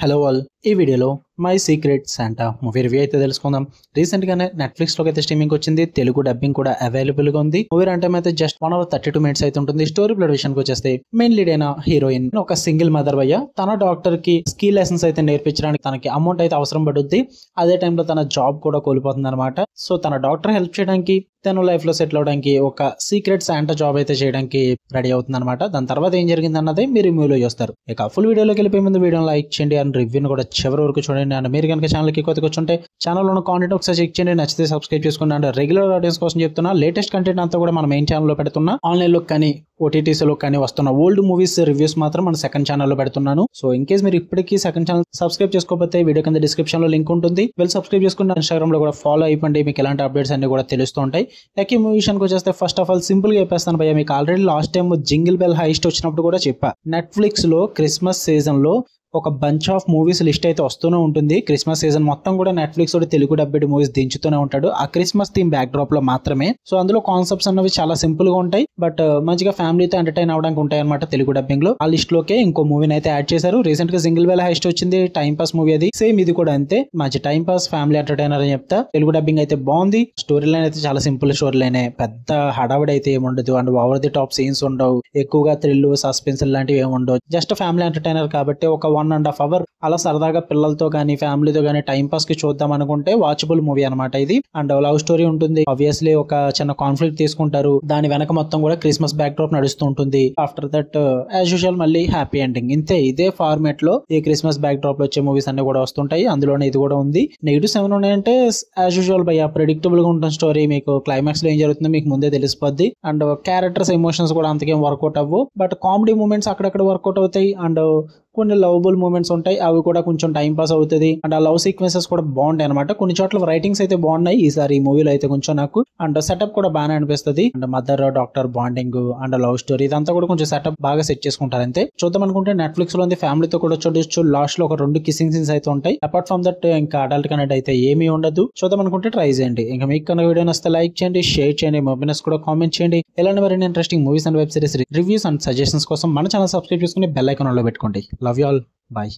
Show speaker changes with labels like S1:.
S1: Hello all, ఈ వీడియోలో my secret Santa movie review అయితే తెలుసుకుందాం. రీసెంట్ గానే నెట్ఫ్లిక్స్ లోకి అయితే స్ట్రీమింగ్ వచ్చింది. తెలుగు డబ్బింగ్ కూడా అవైలబుల్ గా ఉంది. మూవీ రన్ టైం అయితే జస్ట్ 1 hour 32 minutes అయితే ఉంటుంది. స్టోరీ ప్లాట్ విషయానికి వచ్చేస్తే మెయిన్ లీడ్ అయిన హీరోయిన్ ఒక సింగిల్ మదర్ వయ్య తన డాక్టర్ కి స్కిల్ లెసన్స్ అయితే నేర్పించడానికి తనకి అమౌంట్ అయితే అవసరం పడుద్ది. అదే టైంలో తన జాబ్ కూడా కోల్పోతుంది అనమాట. సో తన డాక్టర్ హెల్ప్ చేయడానికి తను లైఫ్ లో సెటిల్ అవడానికి ఒక సీక్రెట్ శాంటా జాబ్ అయితే చేయడానికి రెడీ అవుతుంది అనమాట. దాని తర్వాత ఏం జరిగింది అన్నది మీరు రివ్యూలో చూస్తారు. ఇక ఫుల్ వీడియోలోకి వెళ్ళిపోయే ముందు వీడియో లైక్ చేయండి అండ్ రివ్యూని కూడా చివరి వరకు చూడండి. అండ్ మీరు కనుక ఛానల్కి కొత్తగా వచ్చుంటే ఛానల్లో ఉన్న కాంటెంట్ ఒకసారి చెక్ చేయండి, నచ్చితే సబ్స్క్రైబ్ చేసుకోండి. అండ్ రెగ్యులర్ ఆడియన్స్ కోసం చెప్తున్నా, లేటెస్ట్ కంటెంట్ అంతా కూడా మన మెయిన్ ఛానల్లో పెడుతున్నా. ఆన్లైన్ లో కానీ OTTs లో కానీ వస్తున్న ఓల్డ్ మూవీస్ రివ్యూస్ మాత్రం మన సెకండ్ ఛానల్లో పెడుతున్నాను. సో ఇన్ కేస్ మీరు ఇప్పటికీ సెకండ్ ఛానల్ సబ్స్క్రైబ్ చేసుకోకపోతే వీడియో కింద డిస్క్రిప్షన్ లో లింక్ ఉంటుంది, వెళ్ళి సబ్స్క్రైబ్ చేసుకుంటే ఇన్స్టాగ్రామ్ లో కూడా ఫాలో అయిపోండి. మీకు ఎలాంటి అప్డేట్స్ అన్ని కూడా తెలుస్తూ ఉంటాయి. ఈ మూవీ విషయానికి వచ్చేస్తే ఫస్ట్ ఆఫ్ ఆల్ సింపుల్ గా చెప్పేస్తాను భయ్య, మీకు already last time jingle bell heist వచ్చినప్పుడు కూడా చెప్పా, నెట్ఫ్లిక్స్ లో క్రిస్మస్ సీజన్ లో ఒక బంచ్ ఆఫ్ మూవీస్ లిస్ట్ అయితే వస్తూనే ఉంటుంది. క్రిస్మస్ సీజన్ మొత్తం కూడా నెట్ఫ్లిక్స్ తోటి తెలుగు డబ్బెడ్ మూవీస్ దించుతూనే ఉంటాడు, ఆ క్రిస్మస్ థీమ్ బ్యాక్ డ్రాప్ లో మాత్రమే. సో అందులో కాన్సెప్ట్స్ అన్నవి చాలా సింపుల్ గా ఉంటాయి, బట్ మంచిగా ఫ్యామిలీతో ఎంటర్టైన్ అవడానికి ఉంటాయి అనమాట తెలుగు డబ్బింగ్ లో. ఆ లిస్ట్ లోకే ఇంకో మూవీని అయితే యాడ్ చేశారు. రీసెంట్ గా జింగిల్ బెల్ హైస్ట్ వచ్చింది, టైం పాస్ మూవీ అది. సేమ్ ఇది కూడా అంతే, మంచి టైం పాస్ ఫ్యామిలీ ఎంటర్టైనర్ అని చెప్తా. తెలుగు డబ్బింగ్ అయితే బాగుంది. స్టోరీ లైన్ అయితే చాలా సింపుల్ స్టోరీ లైనే, పెద్ద హడావిడి అయితే ఏముండదు. And over the top scenes ఉండవు, ఎక్కువగా థ్రిల్ సస్పెన్స్ లాంటివి ఏమి ఉండవు. జస్ట్ ఫ్యామిలీ ఎంటర్టైనర్ కాబట్టి ఒక 1.5 hours అలా సరదాగా పిల్లలతో కానీ ఫ్యామిలీతో కానీ టైం పాస్ కి చూద్దాం అనుకుంటే వాచబుల్ మూవీ అనమాట ఇది. అండ్ లవ్ స్టోరీ ఉంటుంది. ఆబ్వియస్లీ ఒక చిన్న కాన్ఫ్లిక్ట్ తీసుకుంటారు, దాని వెనక మొత్తం కూడా క్రిస్మస్ బ్యాక్ డ్రాప్ నడుస్తూ ఉంటుంది. ఆఫ్టర్ దట్ యాజ్ యూజువల్ మళ్ళీ హ్యాపీ ఎండింగ్. ఇంతే, ఇదే ఫార్మేట్ లో ఈ క్రిస్మస్ బ్యాక్ డ్రాప్ లో వచ్చే మూవీస్ అన్ని కూడా వస్తుంటాయి. అందులోనే ఇది కూడా ఉంది. నెగిటివ్స్ ఏమైనా ఉన్నాయంటే యాజ్ యూజువల్ భయ్య, ప్రెడిక్టబుల్ గా ఉంటుంది స్టోరీ. మీకు క్లైమాక్స్ లో ఏం జరుగుతుందో మీకు ముందే తెలిసిపోద్ది. అండ్ క్యారెక్టర్స్ ఎమోషన్స్ కూడా అంతకేం వర్కౌట్ అవ్వు, బట్ కామెడీ మూమెంట్స్ అక్కడక్కడ వర్కౌట్ అవుతాయి. అండ్ కొన్ని లవబుల్ మూమెంట్స్ ఉంటాయి, అవి కూడా కొంచెం టైం పాస్ అవుతుంది. అండ్ ఆ లవ్ సీక్వెన్సెస్ కూడా బాగుంటాయి అనమాట. కొన్ని చోట్ల రైటింగ్స్ అయితే బాగున్నాయి ఈసారి ఈ మూవీలో అయితే కొంచెం నాకు. అండ్ సెటప్ కూడా బాగానే అనిపిస్తుంది. And mother doctor bonding and love story ఇదంతా కూడా కొంచెం సెటప్ బాగా సెట్ చేసుకుంటారు అంతే. చూద్దాం అనుకుంటే నెట్ఫ్లిక్స్ లో ఉంది, ఫ్యామిలీతో కూడా చూడొచ్చు. లాస్ట్ లో ఒక 2 కిస్సింగ్ సీన్స్ అయితే ఉంటాయి. అపార్ట్ ఫ్రమ్ దట్ ఇంకా అడల్ట్ కనెక్ట్ అయితే ఏమీ ఉండదు. చూద్దాం అనుకుంటే ట్రై చేయండి. ఇంకా మీకు కనుక వీడియో నచ్చితే లైక్ చేయండి, షేర్ చేయండి, మొబైల్స్ కూడా కామెంట్ చేయండి. ఇలాంటి మరిన్ని interesting movies and web series reviews and suggestions కోసం మన ఛానల్ సబ్స్క్రైబ్ చేసుకుని బెల్ ఐకాన్ లో పెట్టుకోండి. Love you all, bye.